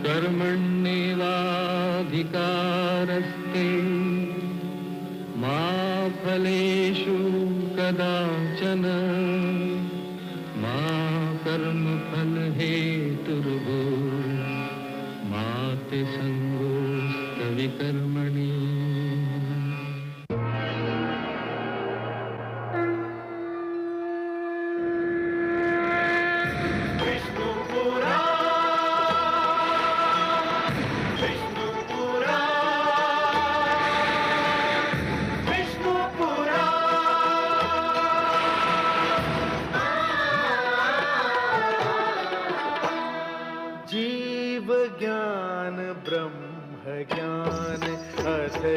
कर्मण्येवाधिकारस्ते मा फलेषु कदाचन मा कर्मफलहेतुर्भूः मा ते संगोऽस्त्वविकर्मणि।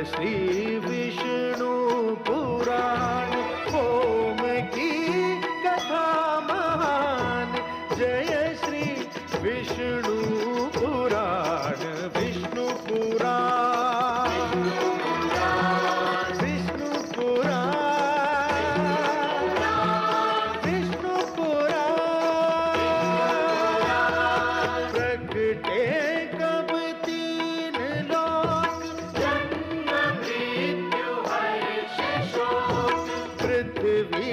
श्री विष्णु पुराण ओम की कथा महान। जय श्री विष्णु पुराण विष्णु पुराण विष्णु पुराण विष्णु पुराण। प्रगटे कब तीन लोक पृथ्वी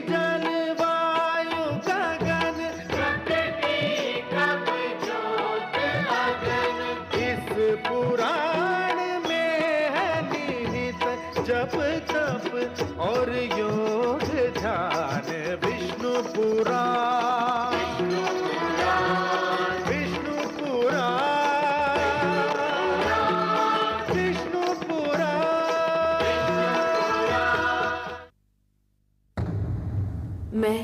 जल वायु गगन प्रकृति कब ज्योत अगन। इस पुराण में है निहित जप तप और योग ध्यान। विष्णु पुराण विष्णु पुराण विष्णु मैं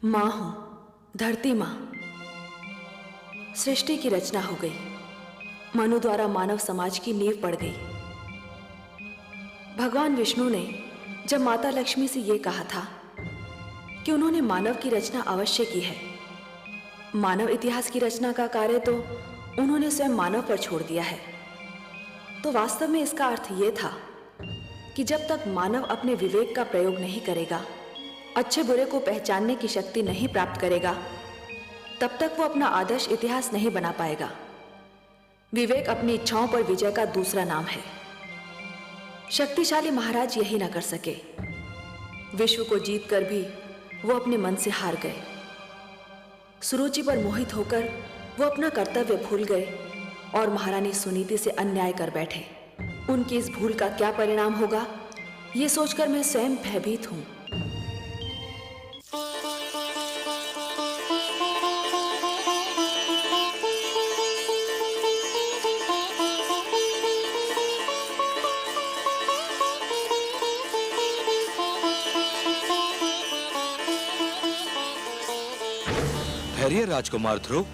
माँ हूँ, धरती माँ। सृष्टि की रचना हो गई, मनु द्वारा मानव समाज की नींव पड़ गई। भगवान विष्णु ने जब माता लक्ष्मी से ये कहा था कि उन्होंने मानव की रचना अवश्य की है, मानव इतिहास की रचना का कार्य तो उन्होंने स्वयं मानव पर छोड़ दिया है, तो वास्तव में इसका अर्थ ये था कि जब तक मानव अपने विवेक का प्रयोग नहीं करेगा, अच्छे बुरे को पहचानने की शक्ति नहीं प्राप्त करेगा, तब तक वो अपना आदर्श इतिहास नहीं बना पाएगा। विवेक अपनी इच्छाओं पर विजय का दूसरा नाम है। शक्तिशाली महाराज यही न कर सके, विश्व को जीतकर भी वो अपने मन से हार गए। सुरुचि पर मोहित होकर वो अपना कर्तव्य भूल गए और महारानी सुनीति से अन्याय कर बैठे। उनकी इस भूल का क्या परिणाम होगा, ये सोचकर मैं स्वयं भयभीत हूं। ठहरिए राजकुमार ध्रुव,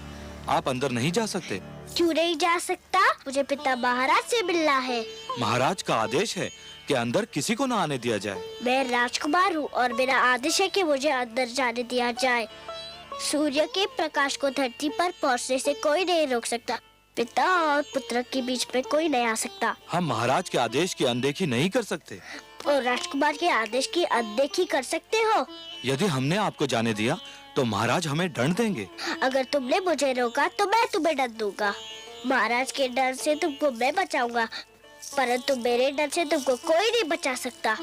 आप अंदर नहीं जा सकते। क्यों नहीं जा सकता? मुझे पिता महाराज से मिलना है। महाराज का आदेश है कि अंदर किसी को न आने दिया जाए। मैं राजकुमार हूँ और मेरा आदेश है कि मुझे अंदर जाने दिया जाए। सूर्य के प्रकाश को धरती पर पहुँचने से कोई नहीं रोक सकता। पिता और पुत्र के बीच में कोई नहीं आ सकता। हम महाराज के आदेश की अनदेखी नहीं कर सकते। और राजकुमार के आदेश की अनदेखी कर सकते हो? यदि हमने आपको जाने दिया तो महाराज हमें दंड देंगे। अगर तुमने मुझे रोका तो मैं तुम्हें दंड दूंगा। महाराज के डर से तुमको मैं बचाऊंगा, परंतु मेरे डर से तुमको कोई नहीं बचा सकता।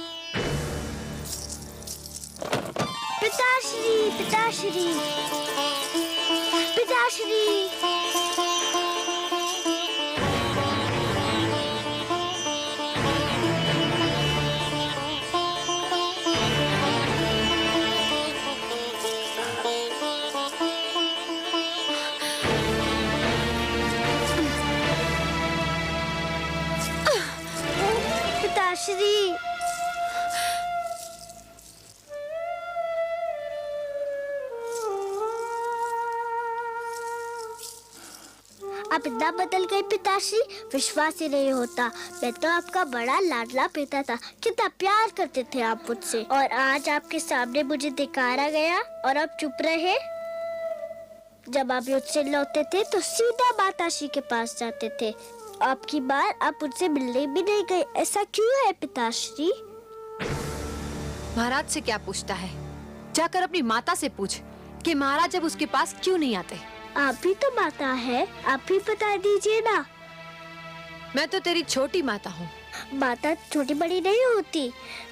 पिताश्री, पिताश्री, पिताश्री। पिताश्री, आप इतना बदल गए पिताश्री, विश्वास ही नहीं होता। मैं तो आपका बड़ा लाडला पिता था, कितना प्यार करते थे आप मुझसे, और आज आपके सामने मुझे धिक्कारा गया और आप चुप रहे। जब आप मुझसे लौटते थे तो सीधा माताश्री के पास जाते थे। आपकी बार आप मुझसे मिलने भी नहीं गए, ऐसा क्यों है पिताश्री? महाराज से क्या पूछता है? जाकर अपनी माता से पूछ कि महाराज जब उसके पास क्यों नहीं आते। आप भी तो माता है, आप भी बता दीजिए ना। मैं तो तेरी छोटी माता हूँ। माता छोटी बड़ी नहीं होती,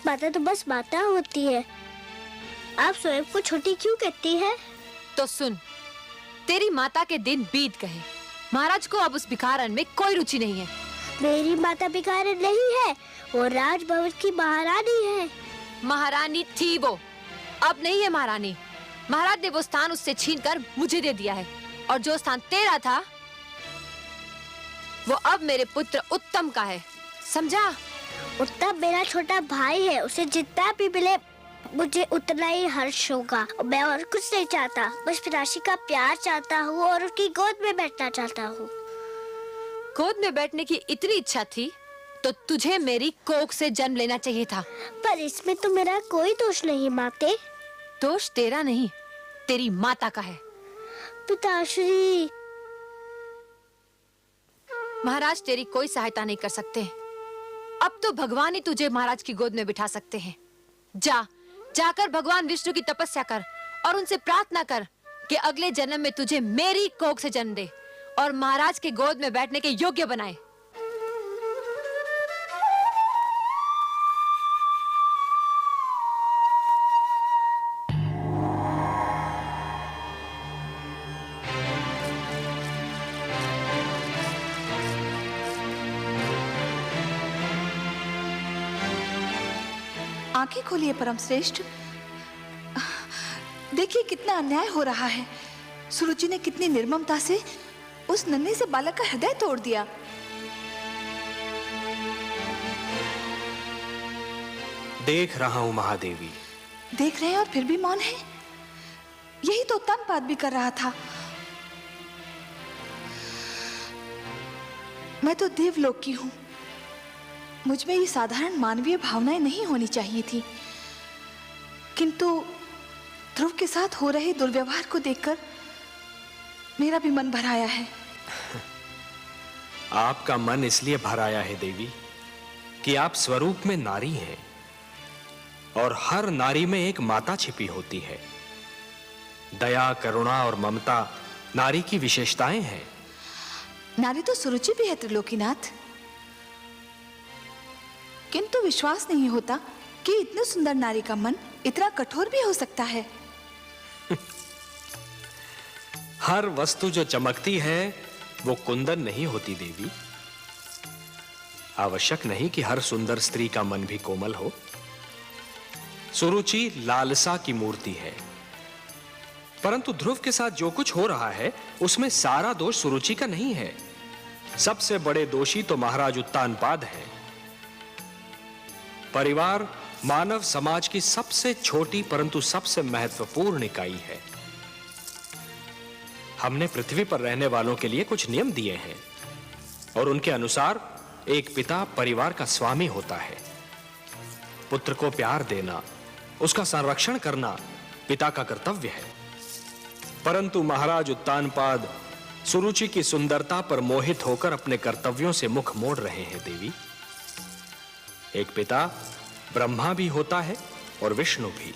माता तो बस माता होती है। आप स्वयं को छोटी क्यों कहती है? तो सुन, तेरी माता के दिन बीत गए। महाराज को अब उस भिखारन में कोई रुचि नहीं है। मेरी माता भिखारन नहीं है, वो राजभवन की महारानी है। महारानी थी वो, अब नहीं है महारानी। महाराज ने वो स्थान उससे छीनकर मुझे दे दिया है, और जो स्थान तेरा था वो अब मेरे पुत्र उत्तम का है, समझा? उत्तम मेरा छोटा भाई है, उसे जितना भी मिले मुझे उतना ही हर्ष होगा। मैं और कुछ नहीं चाहता, बस पिताश्री का प्यार चाहता हूँ और उनकी गोद में बैठना चाहता हूँ। गोद में बैठने की इतनी इच्छा थी तो तुझे मेरी कोख से जन्म लेना चाहिए था। पर इसमें तो मेरा कोई दोष नहीं माते। दोष तेरा नहीं, तेरी माता का है। पिताश्री, महाराज तेरी कोई सहायता नहीं कर सकते। अब तो भगवान ही तुझे महाराज की गोद में बिठा सकते हैं। जाकर भगवान विष्णु की तपस्या कर और उनसे प्रार्थना कर कि अगले जन्म में तुझे मेरी कोख से जन्म दे और महाराज के गोद में बैठने के योग्य बनाए। आंखें खोलिए परम श्रेष्ठ। देखिए कितना अन्याय हो रहा है। सुरुचि ने कितनी निर्ममता से उस नन्हे से बालक का हृदय तोड़ दिया। देख रहा हूं महादेवी। देख रहे हैं और फिर भी मौन है। यही तो उत्तानपाद भी कर रहा था। मैं तो देवलोक की हूं, मुझ में ये साधारण मानवीय भावनाएं नहीं होनी चाहिए थी, किंतु ध्रुव के साथ हो रहे दुर्व्यवहार को देखकर मेरा भी मन भर आया है। आपका मन इसलिए भर आया है देवी कि आप स्वरूप में नारी हैं और हर नारी में एक माता छिपी होती है। दया, करुणा और ममता नारी की विशेषताएं हैं। नारी तो सुरुचि भी है त्रिलोकीनाथ, किंतु विश्वास नहीं होता कि इतनी सुंदर नारी का मन इतना कठोर भी हो सकता है। हर वस्तु जो चमकती है वो कुंदन नहीं होती देवी। आवश्यक नहीं कि हर सुंदर स्त्री का मन भी कोमल हो। सुरुचि लालसा की मूर्ति है, परंतु ध्रुव के साथ जो कुछ हो रहा है उसमें सारा दोष सुरुचि का नहीं है। सबसे बड़े दोषी तो महाराज उत्तानपाद हैं। परिवार मानव समाज की सबसे छोटी परंतु सबसे महत्वपूर्ण इकाई है। हमने पृथ्वी पर रहने वालों के लिए कुछ नियम दिए हैं और उनके अनुसार एक पिता परिवार का स्वामी होता है। पुत्र को प्यार देना, उसका संरक्षण करना पिता का कर्तव्य है। परंतु महाराज उत्तानपाद सुरुचि की सुंदरता पर मोहित होकर अपने कर्तव्यों से मुख मोड़ रहे हैं देवी। एक पिता ब्रह्मा भी होता है और विष्णु भी।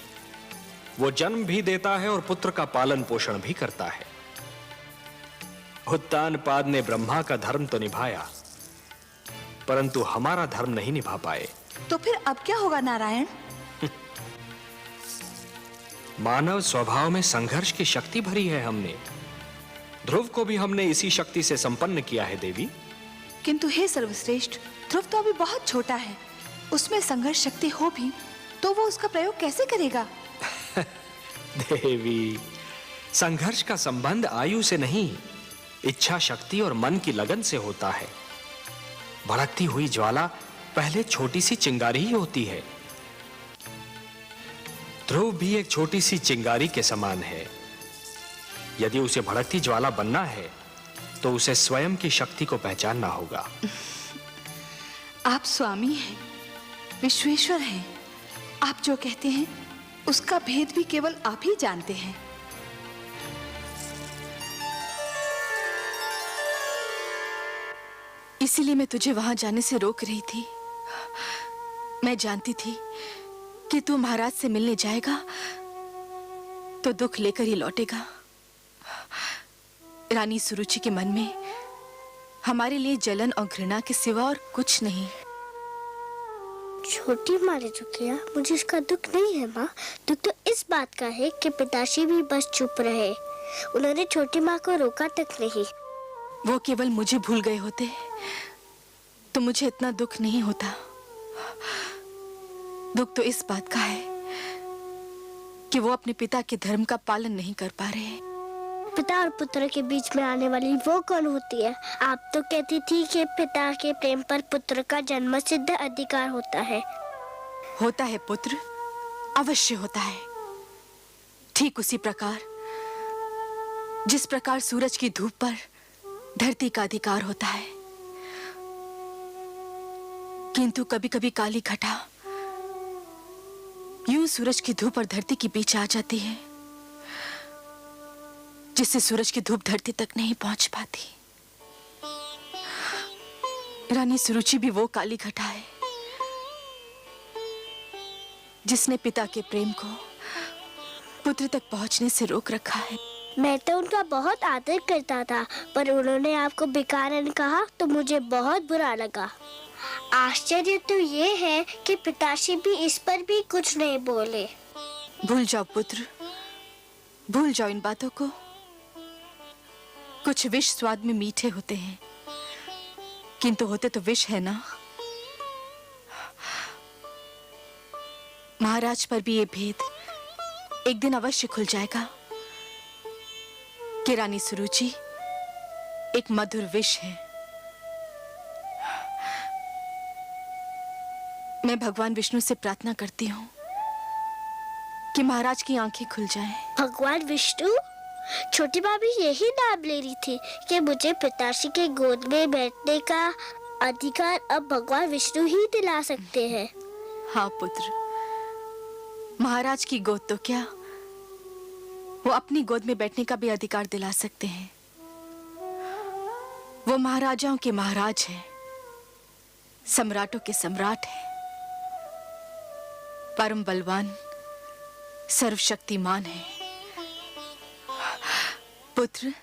वो जन्म भी देता है और पुत्र का पालन पोषण भी करता है। उत्तानपाद ने ब्रह्मा का धर्म तो निभाया, परंतु हमारा धर्म नहीं निभा पाए। तो फिर अब क्या होगा नारायण? मानव स्वभाव में संघर्ष की शक्ति भरी है हमने। ध्रुव को भी हमने इसी शक्ति से संपन्न किया है देवी। किंतु हे सर्वश्रेष्ठ, ध्रुव तो अभी बहुत छोटा है। उसमें संघर्ष शक्ति हो भी तो वो उसका प्रयोग कैसे करेगा? देवी, संघर्ष का संबंध आयु से नहीं, इच्छा शक्ति और मन की लगन से होता है। भड़कती हुई ज्वाला पहले छोटी सी चिंगारी ही होती है। ध्रुव भी एक छोटी सी चिंगारी के समान है। यदि उसे भड़कती ज्वाला बनना है तो उसे स्वयं की शक्ति को पहचानना होगा। आप स्वामी हैं, विश्वेश्वर हैं। आप जो कहते हैं उसका भेद भी केवल आप ही जानते हैं। इसीलिए मैं तुझे वहां जाने से रोक रही थी। मैं जानती थी कि तू महाराज से मिलने जाएगा तो दुख लेकर ही लौटेगा। रानी सुरुचि के मन में हमारे लिए जलन और घृणा के सिवा और कुछ नहीं। छोटी माँ ने जो किया मुझे इसका दुख नहीं है माँ। दुख तो इस बात का है कि पिताश्री भी बस चुप रहे। उन्होंने छोटी माँ को रोका तक नहीं। वो केवल मुझे भूल गए होते तो मुझे इतना दुख नहीं होता। दुख तो इस बात का है कि वो अपने पिता के धर्म का पालन नहीं कर पा रहे। पिता और पुत्र के बीच में आने वाली वो कौन होती है? आप तो कहती थी कि पिता के प्रेम पर पुत्र का जन्म सिद्ध अधिकार होता है। होता है पुत्र, अवश्य होता है। ठीक उसी प्रकार जिस प्रकार सूरज की धूप पर धरती का अधिकार होता है। किंतु कभी कभी काली घटा यूं सूरज की धूप और धरती के बीच आ जाती है, जिससे सूरज की धूप धरती तक नहीं पहुंच पाती। रानी सुरुचि भी वो काली घटा है जिसने पिता के प्रेम को पुत्र तक पहुंचने से रोक रखा है। मैं तो उनका बहुत आदर करता था, पर उन्होंने आपको बेकारन कहा तो मुझे बहुत बुरा लगा। आश्चर्य तो ये है कि पिताश्री भी इस पर भी कुछ नहीं बोले। भूल जाओ पुत्र, भूल जाओ इन बातों को। कुछ विष स्वाद में मीठे होते हैं, किंतु होते तो विष है ना। महाराज पर भी ये भेद एक दिन अवश्य खुल जाएगा कि रानी सुरुचि एक मधुर विष है। मैं भगवान विष्णु से प्रार्थना करती हूँ कि महाराज की आंखें खुल जाएं। भगवान विष्णु? छोटी माँ भी यही नाम ले रही थी कि मुझे पिताश्री के गोद में बैठने का अधिकार अब भगवान विष्णु ही दिला सकते हैं। हाँ पुत्र, महाराज की गोद तो क्या, वो अपनी गोद में बैठने का भी अधिकार दिला सकते हैं। वो महाराजाओं के महाराज हैं, सम्राटों के सम्राट हैं, परम बलवान, सर्वशक्तिमान है। पुत्र,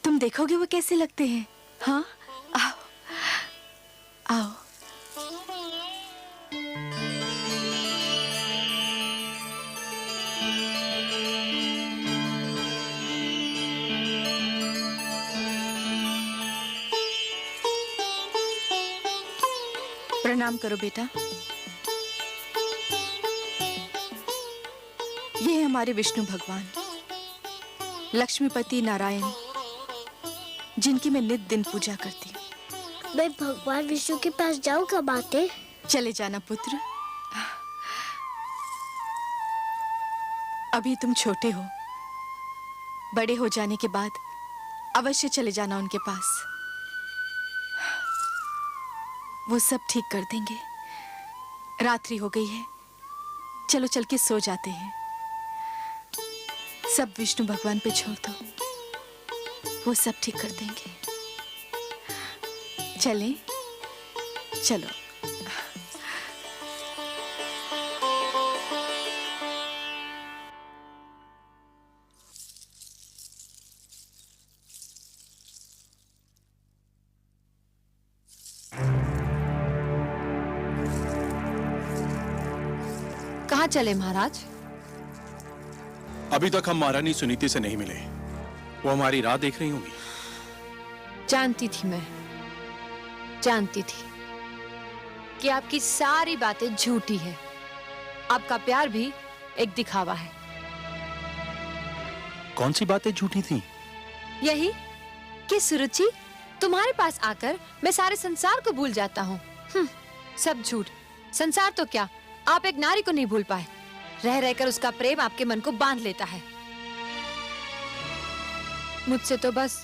तुम देखोगे वो कैसे लगते हैं। हाँ, आओ आओ। प्रणाम करो बेटा। ये है हमारे विष्णु भगवान, लक्ष्मीपति नारायण, जिनकी मैं नित दिन पूजा करती हूँ। मैं भगवान विष्णु के पास जाऊँ कब आते? चले जाना पुत्र, अभी तुम छोटे हो, बड़े हो जाने के बाद अवश्य चले जाना उनके पास। वो सब ठीक कर देंगे। रात्रि हो गई है, चलो चल के सो जाते हैं। सब विष्णु भगवान पे छोड़ दो, वो सब ठीक कर देंगे। चलें? चलो। कहाँ चले महाराज? अभी तक हम महारानी सुनीति से नहीं मिले। वो हमारी राह देख रही होंगी। जानती थी, मैं जानती थी कि आपकी सारी बातें झूठी है। आपका प्यार भी एक दिखावा है। कौन सी बातें झूठी थी? यही कि सुरुचि, तुम्हारे पास आकर मैं सारे संसार को भूल जाता हूँ। सब झूठ। संसार तो क्या, आप एक नारी को नहीं भूल पाए। रह रहकर उसका प्रेम आपके मन को बांध लेता है। मुझसे तो बस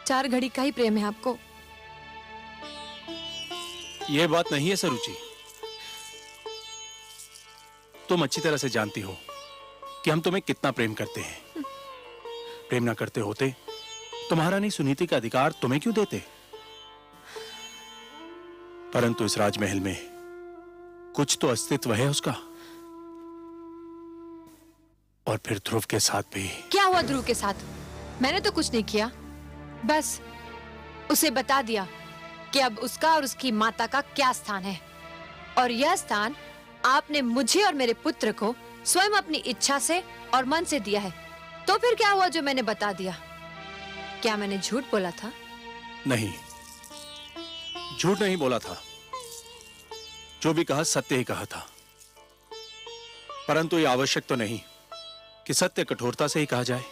4 घड़ी का ही प्रेम है आपको। यह बात नहीं है सरुचि। तुम अच्छी तरह से जानती हो कि हम तुम्हें कितना प्रेम करते हैं। प्रेम ना करते होते तो महारानी सुनीति का अधिकार तुम्हें क्यों देते? परंतु इस राजमहल में कुछ तो अस्तित्व है उसका। और फिर ध्रुव के साथ भी। क्या हुआ ध्रुव के साथ? मैंने तो कुछ नहीं किया, बस उसे बता दिया कि अब उसका और उसकी माता का क्या स्थान है। और यह स्थान आपने मुझे और मेरे पुत्र को स्वयं अपनी इच्छा से और मन से दिया है। तो फिर क्या हुआ जो मैंने बता दिया? क्या मैंने झूठ बोला था? नहीं, झूठ नहीं बोला था। जो भी कहा सत्य ही कहा था। परंतु यह आवश्यक तो नहीं कि सत्य कठोरता से ही कहा जाए।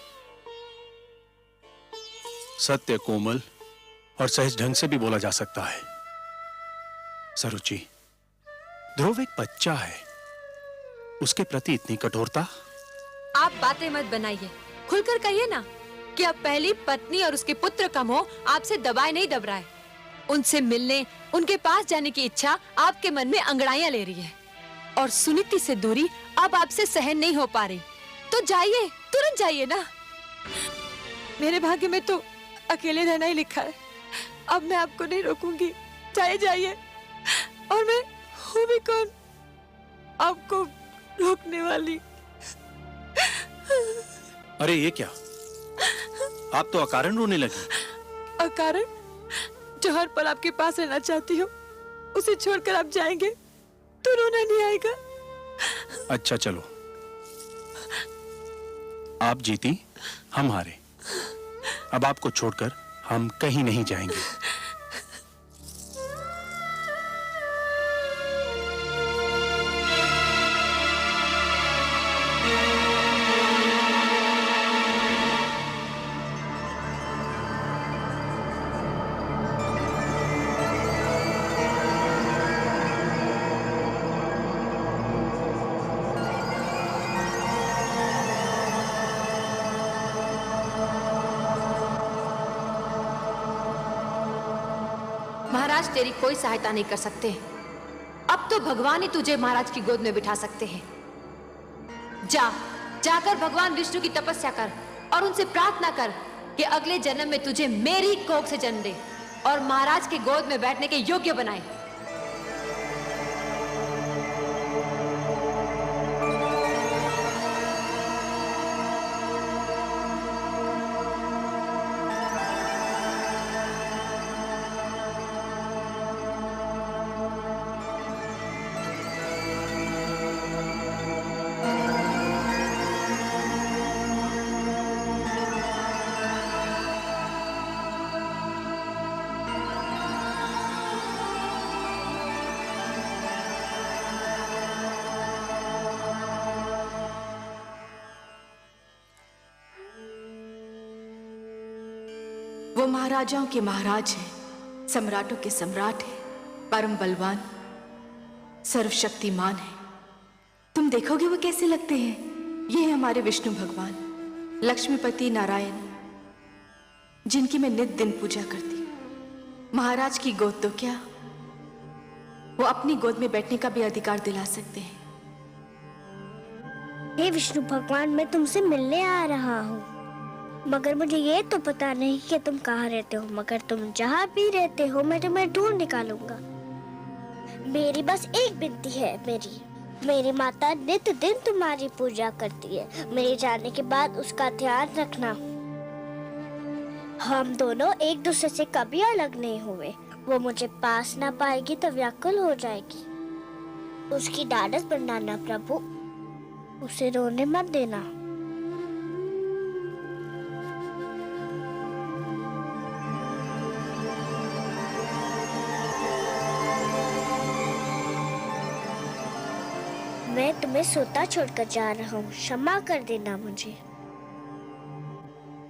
सत्य कोमल और सहज ढंग से भी बोला जा सकता है। सरुचि, ध्रुव एक बच्चा है, उसके प्रति इतनी कठोरता? आप बातें मत बनाइए, खुलकर कहिए ना कि अब पहली पत्नी और उसके पुत्र का मोह आपसे दबाए नहीं दब रहा है। उनसे मिलने, उनके पास जाने की इच्छा आपके मन में अंगड़ाइयां ले रही है और सुनीति से दूरी अब आपसे सहन नहीं हो पा रही। तो जाइए, तुरंत जाइए ना। मेरे भाग्य में तो अकेले रहना ही लिखा है। अब मैं आपको नहीं रोकूंगी, जाइए जाइए। और मैं हूँ भी कौन आपको रोकने वाली? अरे ये क्या, आप तो अकारण रोने लगी। अकारण? जो हर पल आपके पास रहना चाहती हो, उसे छोड़कर आप जाएंगे तो रोना नहीं आएगा? अच्छा चलो, आप जीती, हम हारे। अब आपको छोड़कर हम कहीं नहीं जाएंगे। महाराज तेरी कोई सहायता नहीं कर सकते। अब तो भगवान ही तुझे महाराज की गोद में बिठा सकते हैं। जाकर भगवान विष्णु की तपस्या कर और उनसे प्रार्थना कर कि अगले जन्म में तुझे मेरी कोख से जन्म दे और महाराज की गोद में बैठने के योग्य बनाए। वो महाराजाओं के महाराज हैं, सम्राटों के सम्राट हैं, परम बलवान, सर्वशक्तिमान है। तुम देखोगे वो कैसे लगते हैं। ये है हमारे विष्णु भगवान, लक्ष्मीपति नारायण, जिनकी मैं नित दिन पूजा करती। महाराज की गोद तो क्या, वो अपनी गोद में बैठने का भी अधिकार दिला सकते हैं। हे विष्णु भगवान, मैं तुमसे मिलने आ रहा हूँ, मगर मुझे ये तो पता नहीं कि तुम कहाँ रहते हो। मगर तुम जहाँ भी रहते हो मैं तुम्हें ढूंढ निकालूंगा। मेरी बस एक विनती है, मेरी माता नित दिन तुम्हारी पूजा करती है। मेरे जाने के बाद उसका ध्यान रखना। हम दोनों एक दूसरे से कभी अलग नहीं हुए। वो मुझे पास ना पाएगी तो व्याकुल हो जाएगी। उसकी ढाढ़स बढ़ाना प्रभु, उसे रोने मत देना। मैं तुम्हें सोता छोड़कर जा रहा हूँ, क्षमा कर देना मुझे।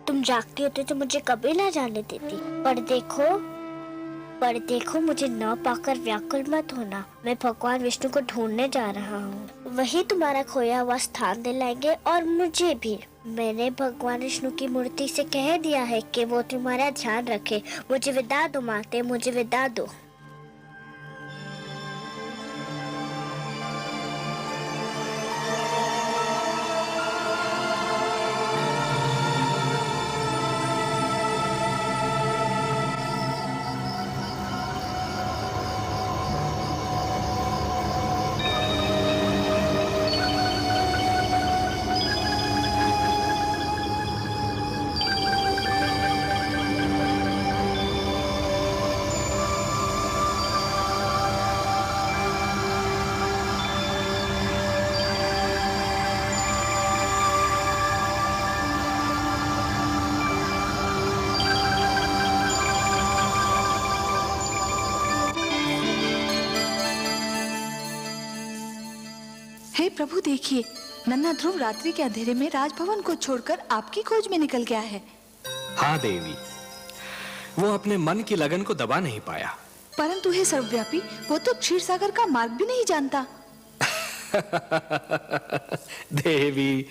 तुम जागती होती तो मुझे कभी ना जाने देती। पर देखो मुझे न पाकर व्याकुल मत होना। मैं भगवान विष्णु को ढूंढने जा रहा हूँ। वही तुम्हारा खोया हुआ स्थान दिलाएंगे और मुझे भी। मैंने भगवान विष्णु की मूर्ति से कह दिया है कि वो तुम्हारा ध्यान रखे। मुझे विदा दो माते, मुझे विदा दो। प्रभु देखिए, नन्हा ध्रुव रात्रि के अंधेरे में राजभवन को छोड़कर आपकी खोज में निकल गया है। हाँ देवी, वो अपने मन की लगन को दबा नहीं पाया। परंतु हे सर्वव्यापी, वो तो क्षीर सागर का मार्ग भी नहीं जानता। देवी,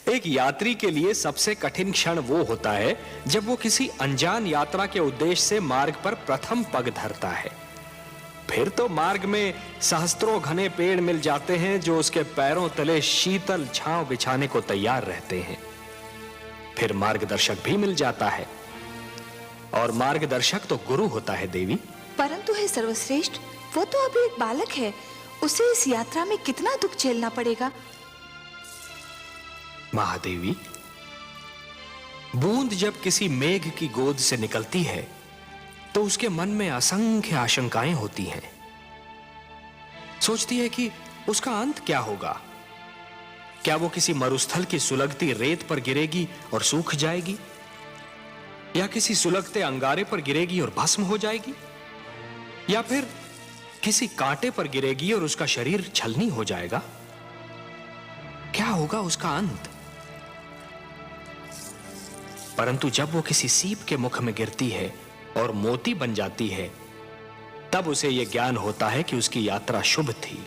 एक यात्री के लिए सबसे कठिन क्षण वो होता है जब वो किसी अनजान यात्रा के उद्देश्य से मार्ग पर प्रथम पग धरता है। फिर तो मार्ग में सहस्त्रों घने पेड़ मिल जाते हैं जो उसके पैरों तले शीतल छांव बिछाने को तैयार रहते हैं। फिर मार्गदर्शक भी मिल जाता है, और मार्गदर्शक तो गुरु होता है देवी। परंतु हे सर्वश्रेष्ठ, वो तो अभी एक बालक है, उसे इस यात्रा में कितना दुख झेलना पड़ेगा। महादेवी, बूंद जब किसी मेघ की गोद से निकलती है तो उसके मन में असंख्य आशंकाएं होती हैं। सोचती है कि उसका अंत क्या होगा। क्या वो किसी मरुस्थल की सुलगती रेत पर गिरेगी और सूख जाएगी, या किसी सुलगते अंगारे पर गिरेगी और भस्म हो जाएगी, या फिर किसी कांटे पर गिरेगी और उसका शरीर छलनी हो जाएगा। क्या होगा उसका अंत? परंतु जब वो किसी सीप के मुख में गिरती है और मोती बन जाती है, तब उसे यह ज्ञान होता है कि उसकी यात्रा शुभ थी।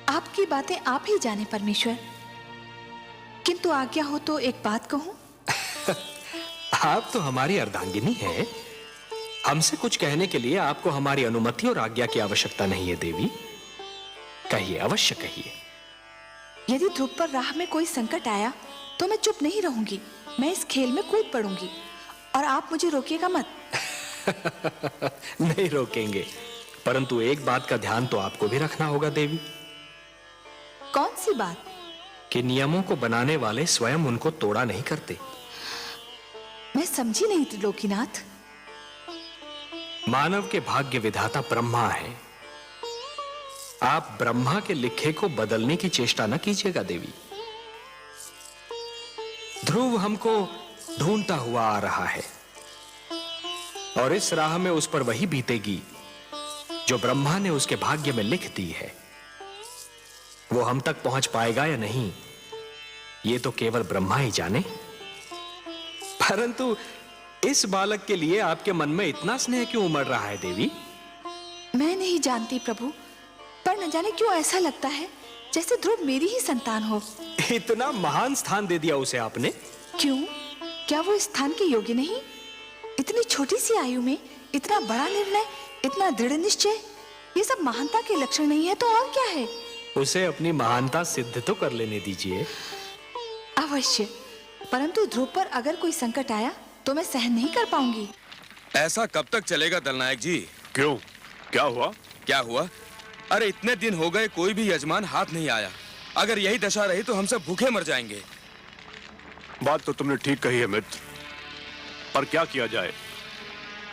आपकी बातें आप ही जाने परमेश्वर, किंतु आज्ञा हो तो एक बात कहूं। आप तो हमारी अर्धांगिनी हैं। हमसे कुछ कहने के लिए आपको हमारी अनुमति और आज्ञा की आवश्यकता नहीं है देवी। कहिए, अवश्य कहिए। यदि ध्रुव पर राह में कोई संकट आया तो मैं चुप नहीं रहूंगी, मैं इस खेल में कूद पड़ूंगी, और आप मुझे रोकिएगा मत। नहीं रोकेंगे, परंतु एक बात का ध्यान तो आपको भी रखना होगा देवी। कौन सी बात? कि नियमों को बनाने वाले स्वयं उनको तोड़ा नहीं करते। मैं समझी नहीं त्रिलोकीनाथ। मानव के भाग्य विधाता ब्रह्मा है। आप ब्रह्मा के लिखे को बदलने की चेष्टा न कीजिएगा देवी। ध्रुव हमको ढूंढता हुआ आ रहा है, और इस राह में उस पर वही बीतेगी जो ब्रह्मा ने उसके भाग्य में लिख दी है। वो हम तक पहुंच पाएगा या नहीं, ये तो केवल ब्रह्मा ही जाने। परंतु इस बालक के लिए आपके मन में इतना स्नेह क्यों उमड़ रहा है देवी? मैं नहीं जानती प्रभु, पर न जाने क्यों ऐसा लगता है जैसे ध्रुव मेरी ही संतान हो। इतना महान स्थान दे दिया उसे आपने। क्यों? क्या वो इस स्थान के योग्य नहीं? इतनी छोटी सी आयु में इतना बड़ा निर्णय, इतना दृढ़ निश्चय, ये सब महानता के लक्षण नहीं है तो और क्या है? उसे अपनी महानता सिद्ध तो कर लेने दीजिए। अवश्य, परंतु ध्रुव पर अगर कोई संकट आया तो मैं सहन नहीं कर पाऊंगी। ऐसा कब तक चलेगा दलनायक जी? क्यों, क्या हुआ? क्या हुआ? अरे इतने दिन हो गए, कोई भी यजमान हाथ नहीं आया। अगर यही दशा रही तो हम सब भूखे मर जाएंगे। बात तो तुमने ठीक कही है मित्र, पर क्या किया जाए?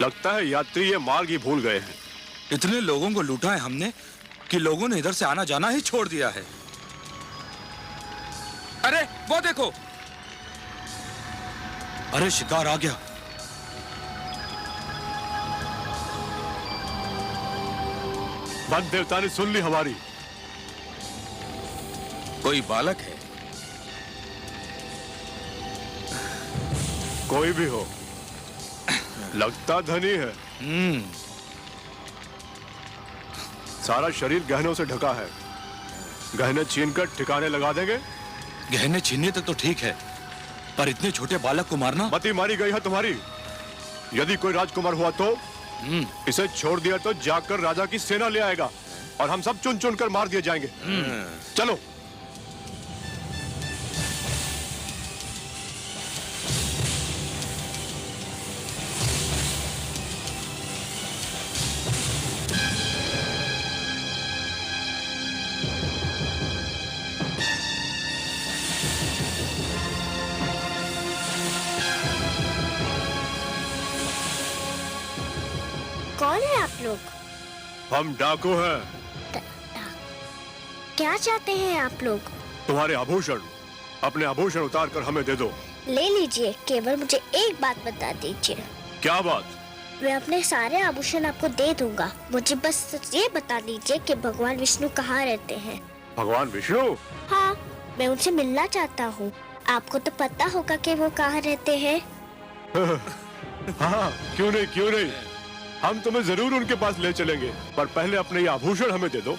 लगता है यात्री ये मार्ग ही भूल गए हैं। इतने लोगों को लूटा है हमने कि लोगों ने इधर से आना जाना ही छोड़ दिया है। अरे वो देखो, अरे शिकार आ गया। वन देवता ने सुन ली हमारी। कोई बालक है, कोई भी हो, लगता धनी है। सारा शरीर गहनों से ढका है। गहने छीनकर ठिकाने लगा देंगे। गहने छीनने तक तो ठीक है, पर इतने छोटे बालक को मारना। मती मारी गई है तुम्हारी। यदि कोई राजकुमार हुआ तो इसे छोड़ दिया तो जाकर राजा की सेना ले आएगा और हम सब चुन चुन कर मार दिए जाएंगे। चलो। कौन है आप लोग? हम डाकू हैं। क्या चाहते हैं आप लोग? तुम्हारे आभूषण, अपने आभूषण उतार कर हमें दे दो। ले लीजिए, केवल मुझे एक बात बता दीजिए। क्या बात? मैं अपने सारे आभूषण आपको दे दूंगा। मुझे बस ये बता दीजिए कि भगवान विष्णु कहाँ रहते हैं। भगवान विष्णु? हाँ, मैं उनसे मिलना चाहता हूँ। आपको तो पता होगा कि वो कहाँ रहते हैं। हाँ, क्यों नहीं, हम तुम्हें जरूर उनके पास ले चलेंगे, पर पहले अपने ये आभूषण हमें दे दो।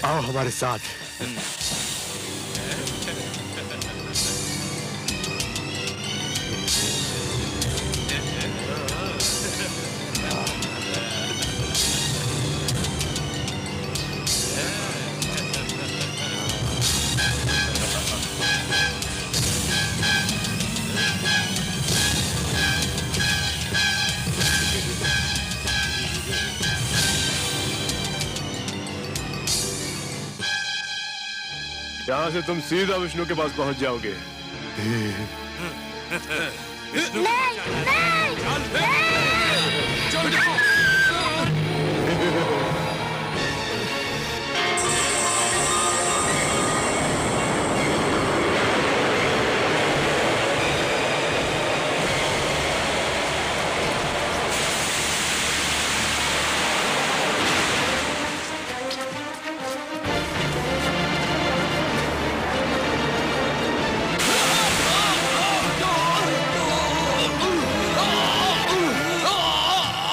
आओ हमारे साथ। यहाँ से तुम सीधा विष्णु के पास पहुंच जाओगे।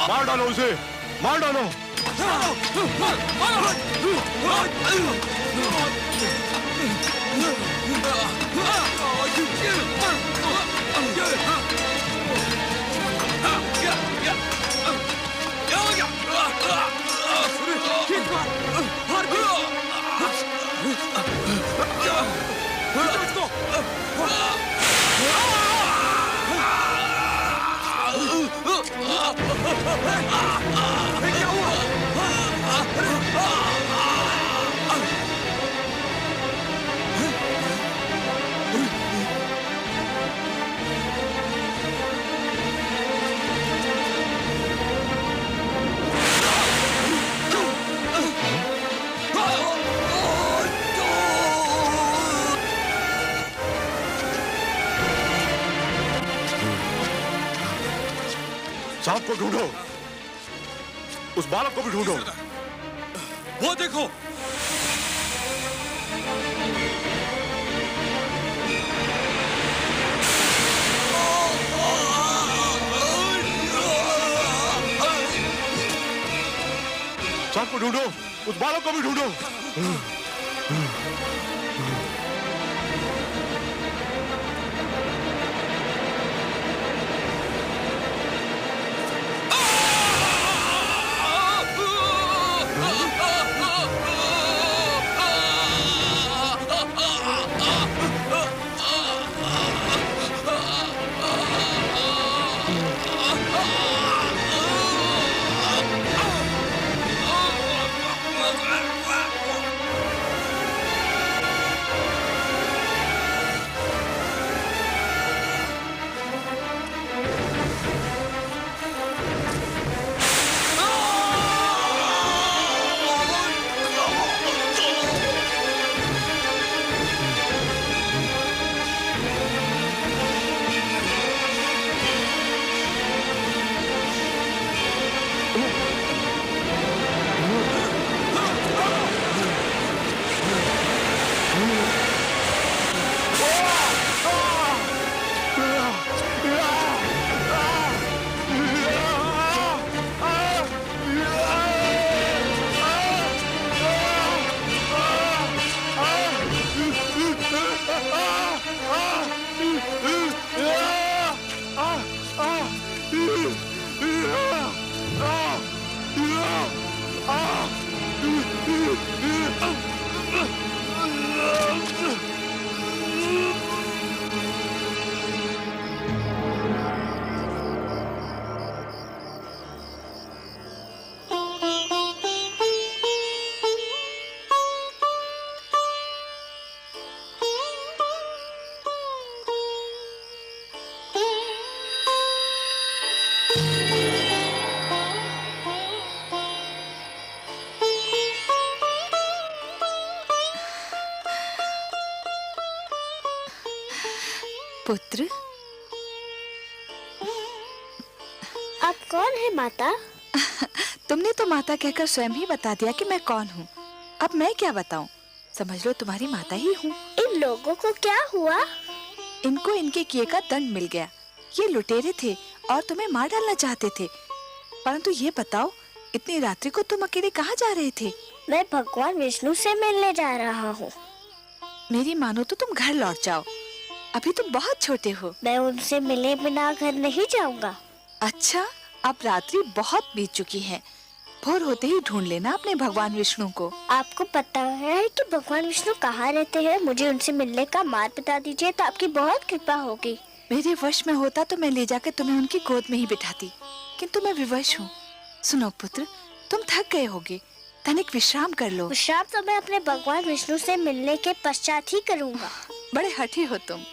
मार डालो उसे, मार डालो। सांप को ढूंढो, उस बालक को भी ढूंढो। वो देखो, सांप को ढूंढो, उस बालक को भी ढूंढो। पुत्र, आप कौन है माता? तुमने तो माता कहकर स्वयं ही बता दिया कि मैं कौन हूँ। अब मैं क्या बताऊं? समझ लो तुम्हारी माता ही हूँ। इन लोगों को क्या हुआ? इनको इनके किए का दंड मिल गया। ये लुटेरे थे और तुम्हें मार डालना चाहते थे। परंतु ये बताओ, इतनी रात्रि को तुम अकेले कहाँ जा रहे थे? मैं भगवान विष्णु से मिलने जा रहा हूँ। मेरी मानो तो तुम घर लौट जाओ, अभी तुम बहुत छोटे हो। मैं उनसे मिले बिना घर नहीं जाऊंगा। अच्छा, अब रात्रि बहुत बीत चुकी है। भोर होते ही ढूंढ लेना अपने भगवान विष्णु को। आपको पता है कि भगवान विष्णु कहाँ रहते हैं? मुझे उनसे मिलने का मार्ग बता दीजिए तो आपकी बहुत कृपा होगी। मेरे वश में होता तो मैं ले जाकर तुम्हें उनकी गोद में ही बिठाती, किंतु मैं विवश हूँ। सुनो पुत्र, तुम थक गए होगे, तनिक विश्राम कर लो। विश्राम तो मैं अपने भगवान विष्णु से मिलने के पश्चात ही करूँगा। बड़े हठी हो तुम।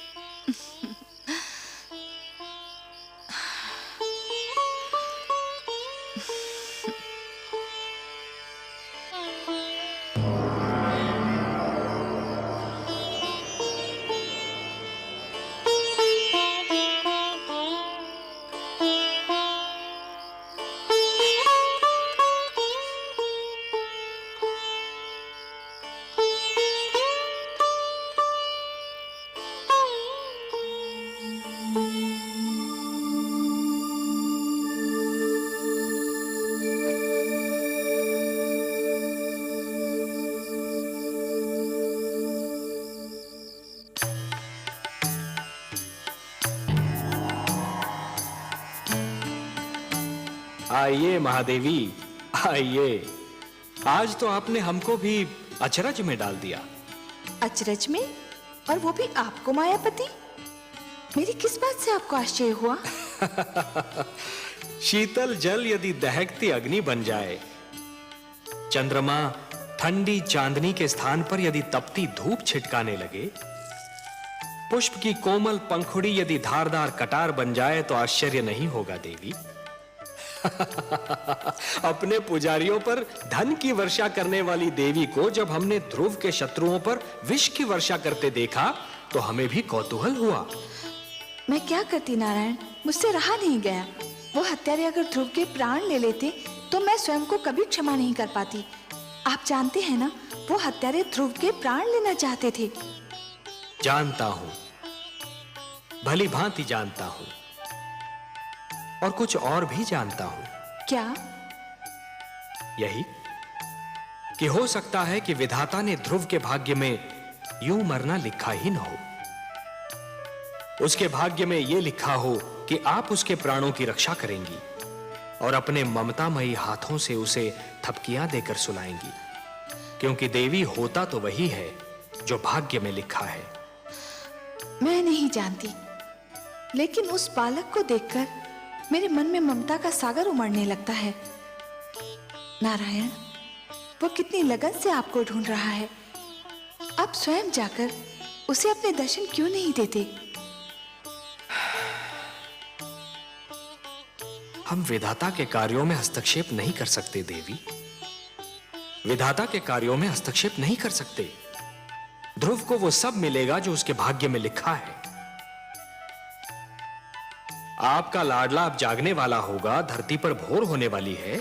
आइए महादेवी, आइए। आज तो आपने हमको भी अचरज में डाल दिया। अचरज में? और वो भी आपको मायापति? मेरी किस बात से आपको आश्चर्य हुआ? शीतल जल यदि दहकती अग्नि बन जाए, चंद्रमा ठंडी चांदनी के स्थान पर यदि तपती धूप छिटकाने लगे, पुष्प की कोमल पंखुड़ी यदि धारदार कटार बन जाए तो आश्चर्य नहीं होगा देवी। अपने पुजारियों पर धन की वर्षा करने वाली देवी को जब हमने ध्रुव के शत्रुओं पर विष की वर्षा करते देखा तो हमें भी कौतूहल हुआ। मैं क्या करती नारायण, मुझसे रहा नहीं गया। वो हत्यारे अगर ध्रुव के प्राण ले लेते तो मैं स्वयं को कभी क्षमा नहीं कर पाती। आप जानते हैं ना, वो हत्यारे ध्रुव के प्राण लेना चाहते थे। जानता हूं, भली भांति जानता हूं, और कुछ और भी जानता हूं। क्या? यही कि हो सकता है कि विधाता ने ध्रुव के भाग्य में यूं मरना लिखा ही न हो। उसके भाग्य में यह लिखा हो कि आप उसके प्राणों की रक्षा करेंगी और अपने ममतामयी हाथों से उसे थपकियां देकर सुलाएंगी, क्योंकि देवी होता तो वही है जो भाग्य में लिखा है। मैं नहीं जानती, लेकिन उस बालक को देखकर मेरे मन में ममता का सागर उमड़ने लगता है। नारायण, वो कितनी लगन से आपको ढूंढ रहा है। आप स्वयं जाकर उसे अपने दर्शन क्यों नहीं देते? हम विधाता के कार्यों में हस्तक्षेप नहीं कर सकते देवी। विधाता के कार्यों में हस्तक्षेप नहीं कर सकते। ध्रुव को वो सब मिलेगा जो उसके भाग्य में लिखा है। आपका लाडला अब जागने वाला होगा, धरती पर भोर होने वाली है।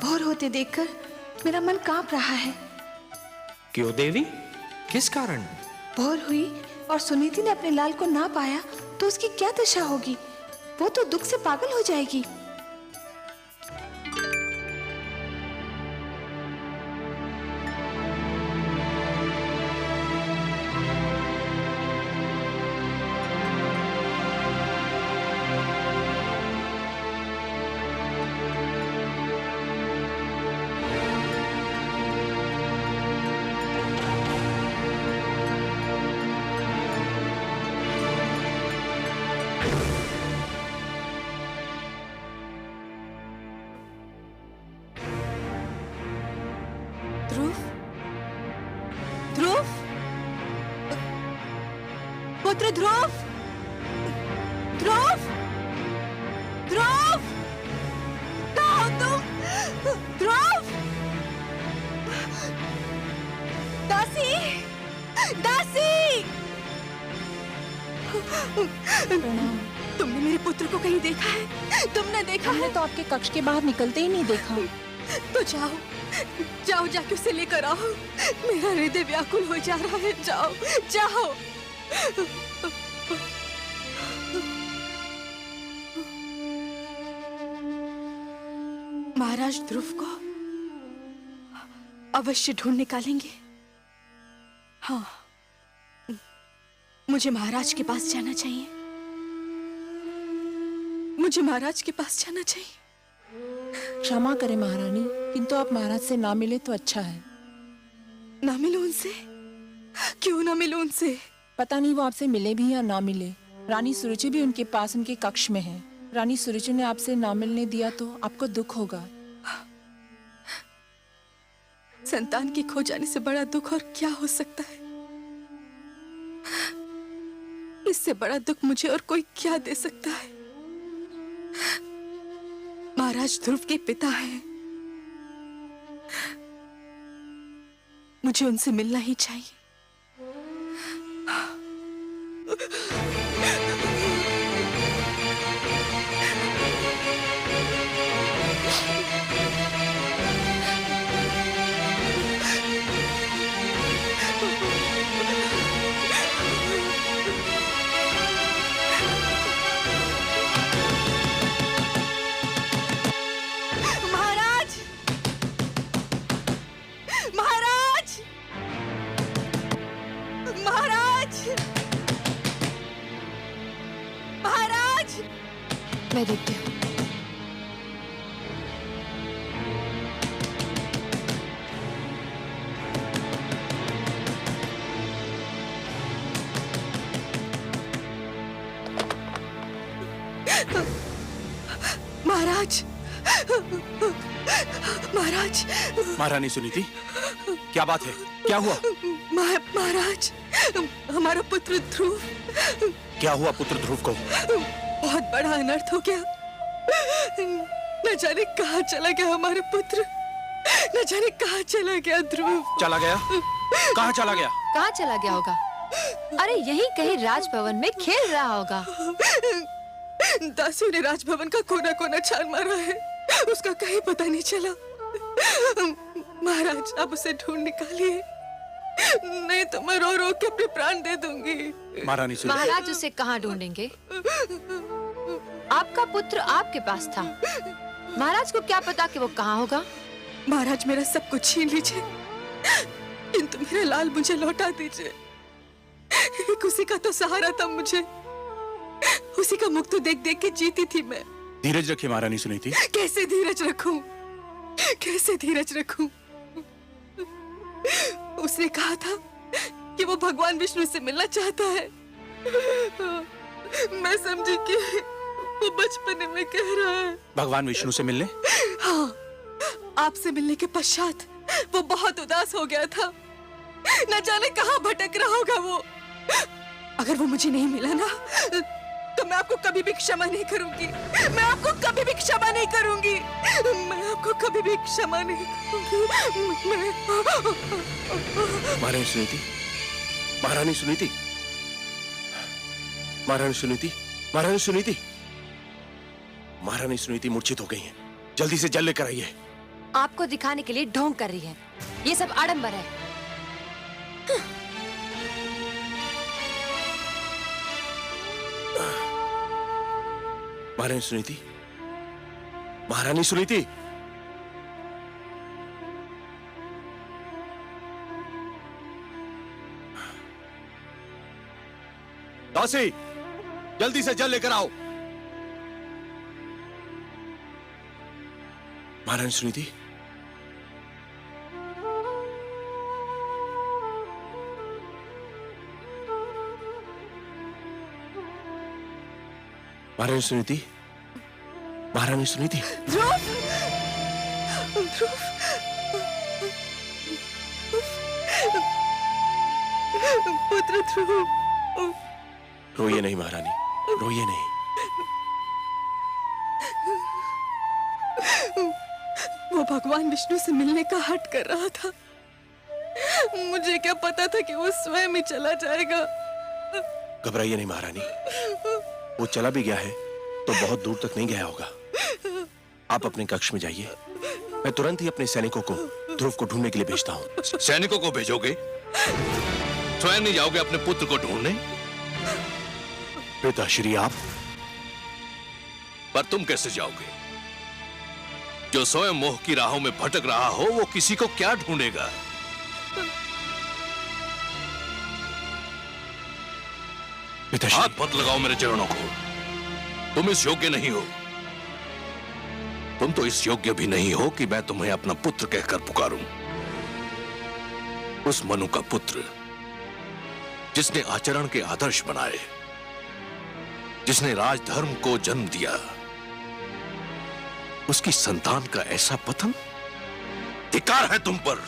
भोर होते देखकर मेरा मन कांप रहा है। क्यों देवी, किस कारण? भोर हुई और सुनीति ने अपने लाल को ना पाया तो उसकी क्या दशा होगी? वो तो दुख से पागल हो जाएगी। ध्रुव, ध्रुव, पुत्र ध्रुव, ध्रुव, ध्रुव, कहाँ हो तुम? ध्रुव, दासी, दासी, प्रणाम। तुमने मेरे पुत्र को कहीं देखा है? तुमने देखा है? तो आपके कक्ष के बाहर निकलते ही नहीं देखा। तो जाओ, जाओ जाके उसे लेकर आओ। मेरा हृदय व्याकुल हो जा रहा है। जाओ, जाओ। महाराज ध्रुव को अवश्य ढूंढ निकालेंगे। हाँ, मुझे महाराज के पास जाना चाहिए। मुझे महाराज के पास जाना चाहिए। क्षमा करें महारानी, किंतु आप महाराज से ना मिले तो अच्छा है। ना मिलो उनसे? क्यों ना मिलो उनसे? पता नहीं वो आपसे मिले भी या ना मिले। रानी सुरुचि भी उनके पास उनके कक्ष में है। रानी सुरुचि ने आपसे ना मिलने दिया तो आपको दुख होगा। संतान के खो जाने से बड़ा दुख और क्या हो सकता है? इससे बड़ा दुख मुझे और कोई क्या दे सकता है? महाराज ध्रुव के पिता हैं। मुझे उनसे मिलना ही चाहिए। मैं देखती हूँ। महाराज, महाराज। महारानी सुनीति, क्या बात है? क्या हुआ? महाराज, हमारा पुत्र ध्रुव। क्या हुआ पुत्र ध्रुव को? बहुत बड़ा अनर्थ हो गया। न जाने कहाँ चला गया हमारा पुत्र। न जाने कहाँ चला गया ध्रुव। चला गया? कहाँ चला गया? कहाँ चला गया होगा? अरे यही कहीं राजभवन में खेल रहा होगा। दासियों ने राजभवन का कोना कोना छान मारा है, उसका कहीं पता नहीं चला। महाराज, आप उसे ढूंढ निकालिए, नहीं तो मैं रो रो के अपने प्राण दे दूंगी। महारानी सुनीति। महाराज उसे कहाँ ढूंढेंगे? आपका पुत्र आपके पास था। महाराज को क्या पता कि वो कहाँ होगा? महाराज, मेरा सब कुछ छीन लीजिए, किंतु मेरा लाल मुझे लौटा दीजिए। एक उसी का तो सहारा था मुझे, उसी का मुख तो देख देख के जीती थी मैं। धीरज रखिए महारानी सुनीति। कैसे धीरज रखूं? कैसे धीरज रखूं? उसने कहा था कि वो भगवान विष्णु से मिलना चाहता है। मैं समझी कि वो बचपने में कह रहा है। भगवान विष्णु से मिलने? हाँ, आपसे मिलने के पश्चात वो बहुत उदास हो गया था। न जाने कहाँ भटक रहा होगा वो। अगर वो मुझे नहीं मिला ना, तो मैं आपको कभी भी क्षमा नहीं करूंगी। मैं आपको कभी भी क्षमा नहीं करूंगी। मैं आपको कभी भी क्षमा नहीं करूंगी। महारानी सुनीति, महारानी सुनीति, महारानी सुनीति, महारानी सुनीति, महारानी सुनीति मूर्छित हो गई हैं। जल्दी से जल लेकर आइए। आपको दिखाने के लिए ढोंग कर रही है। ये सब आडंबर है। महारानी सुनीति, महारानी सुनीति, दासी, जल्दी से जल लेकर आओ। महारानी सुनीति, महारानी सुनीति, महारानी सुनीति। ध्रुव, ध्रुव, पुत्र ध्रुव। रोइए नहीं महारानी, रोइए नहीं। वो भगवान विष्णु से मिलने का हट कर रहा था। मुझे क्या पता था कि वो स्वयं ही चला जाएगा। घबराइए नहीं महारानी, वो चला भी गया है तो बहुत दूर तक नहीं गया होगा। आप अपने कक्ष में जाइए, मैं तुरंत ही अपने सैनिकों को ध्रुव को ढूंढने के लिए भेजता हूं। सैनिकों को भेजोगे? स्वयं नहीं जाओगे अपने पुत्र को ढूंढने? पिताश्री आप? पर तुम कैसे जाओगे? जो स्वयं मोह की राहों में भटक रहा हो वो किसी को क्या ढूंढेगा? हाथ मत लगाओ मेरे चरणों को, तुम इस योग्य नहीं हो। तुम तो इस योग्य भी नहीं हो कि मैं तुम्हें अपना पुत्र कहकर पुकारूं। उस मनु का पुत्र जिसने आचरण के आदर्श बनाए, जिसने राजधर्म को जन्म दिया, उसकी संतान का ऐसा पतन? धिक्कार है तुम पर,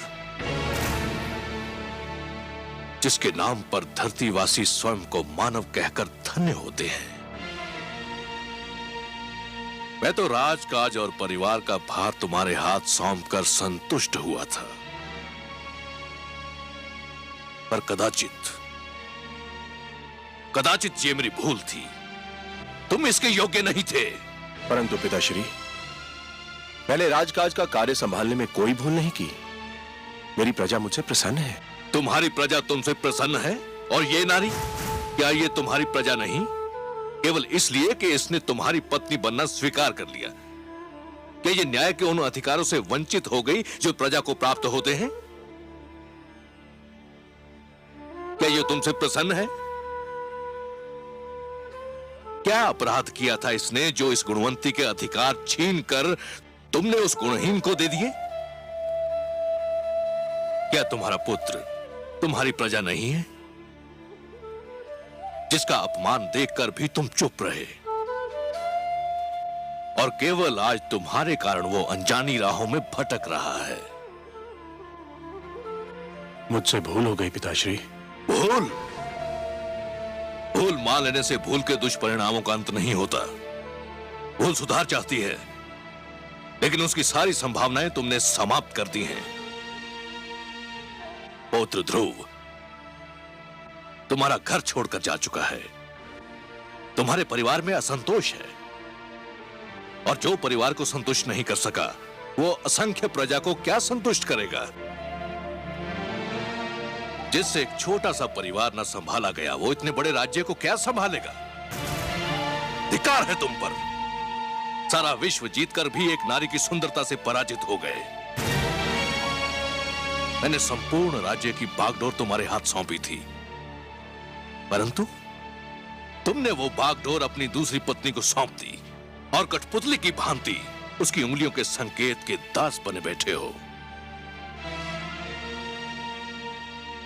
जिसके नाम पर धरतीवासी स्वयं को मानव कहकर धन्य होते हैं। मैं तो राजकाज और परिवार का भार तुम्हारे हाथ सौंपकर संतुष्ट हुआ था, पर कदाचित ये मेरी भूल थी। तुम इसके योग्य नहीं थे। परंतु पिताश्री, मैंने राजकाज का कार्य संभालने में कोई भूल नहीं की। मेरी प्रजा मुझसे प्रसन्न है। तुम्हारी प्रजा तुमसे प्रसन्न है? और ये नारी, क्या ये तुम्हारी प्रजा नहीं? केवल इसलिए कि इसने तुम्हारी पत्नी बनना स्वीकार कर लिया। क्या ये न्याय के उन अधिकारों से वंचित हो गई जो प्रजा को प्राप्त होते हैं? क्या ये तुमसे प्रसन्न है? क्या अपराध किया था इसने जो इस गुणवंती के अधिकार छीनकर तुमने उस गुणहीन को दे दिए? क्या तुम्हारा पुत्र तुम्हारी प्रजा नहीं है, जिसका अपमान देखकर भी तुम चुप रहे? और केवल आज तुम्हारे कारण वो अनजानी राहों में भटक रहा है। मुझसे भूल हो गई पिताश्री। भूल मान लेने से भूल के दुष्परिणामों का अंत नहीं होता। भूल सुधार चाहती है, लेकिन उसकी सारी संभावनाएं तुमने समाप्त कर दी हैं। पौत्र ध्रुव तुम्हारा घर छोड़कर जा चुका है। तुम्हारे परिवार में असंतोष है, और जो परिवार को संतुष्ट नहीं कर सका वो असंख्य प्रजा को क्या संतुष्ट करेगा? जिससे एक छोटा सा परिवार न संभाला गया वो इतने बड़े राज्य को क्या संभालेगा? धिक्कार है तुम पर। सारा विश्व जीतकर भी एक नारी की सुंदरता से पराजित हो गए। मैंने संपूर्ण राज्य की बागडोर तुम्हारे हाथ सौंपी थी, परंतु तुमने वो बागडोर अपनी दूसरी पत्नी को सौंप दी और कठपुतली की भांति उसकी उंगलियों के संकेत के दास बने बैठे हो।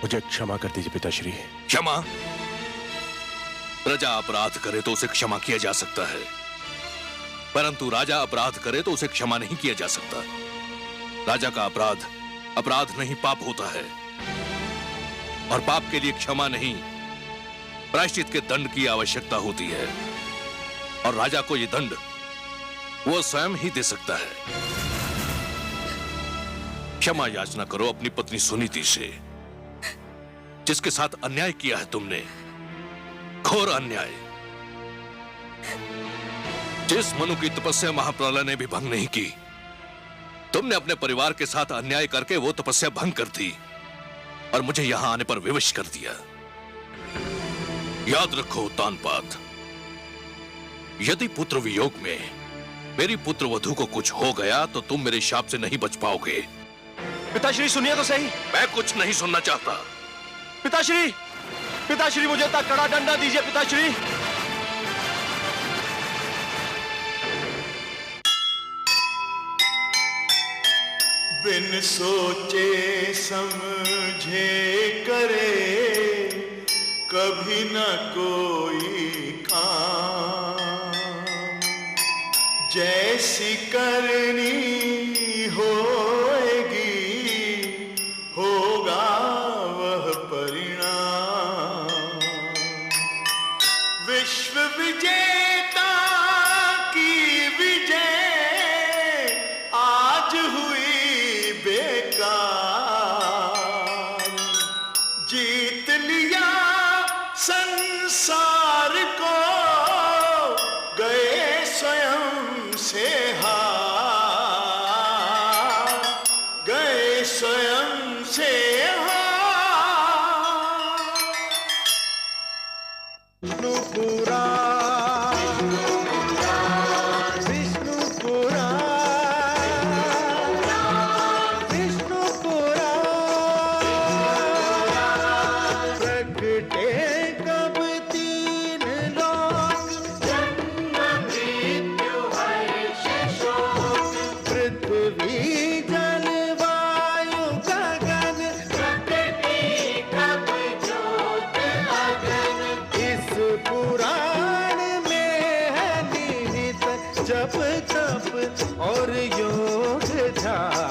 मुझे क्षमा कर दीजिए पिताश्री। क्षमा? प्रजा अपराध करे तो उसे क्षमा किया जा सकता है, परंतु राजा अपराध करे तो उसे क्षमा नहीं किया जा सकता। राजा का अपराध नहीं पाप होता है, और पाप के लिए क्षमा नहीं प्रायश्चित के दंड की आवश्यकता होती है, और राजा को यह दंड वो स्वयं ही दे सकता है। क्षमा याचना करो अपनी पत्नी सुनीति से, जिसके साथ अन्याय किया है तुमने, घोर अन्याय। जिस मनु की तपस्या महाप्रलय ने भी भंग नहीं की, तुमने अपने परिवार के साथ अन्याय करके वो तपस्या भंग कर दी और मुझे यहां आने पर विवश कर दिया। याद रखो तानपात, यदि पुत्र वियोग में मेरी पुत्र वधू को कुछ हो गया तो तुम मेरे शाप से नहीं बच पाओगे। पिताश्री सुनिए तो सही। मैं कुछ नहीं सुनना चाहता। पिताश्री मुझे इतना कड़ा डंडा दीजिए पिताश्री। बिन सोचे समझे करे कभी न कोई काम, जैसी करनी होएगी होगा वह परिणाम। विश्व विजेता की विजय आज हुई बेकार, जीत लिया संसार से विष्णु पुराण, विष्णु पुराण, विष्णु पुराण। प्रगटे कब तीन लोक, जन्म मृत्यु हर्ष शोक। पृथ्वी जल वायु गगन, प्रकृति कब ज्योत अगन। इस पुराण में है निहित जप तप और योग ध्यान।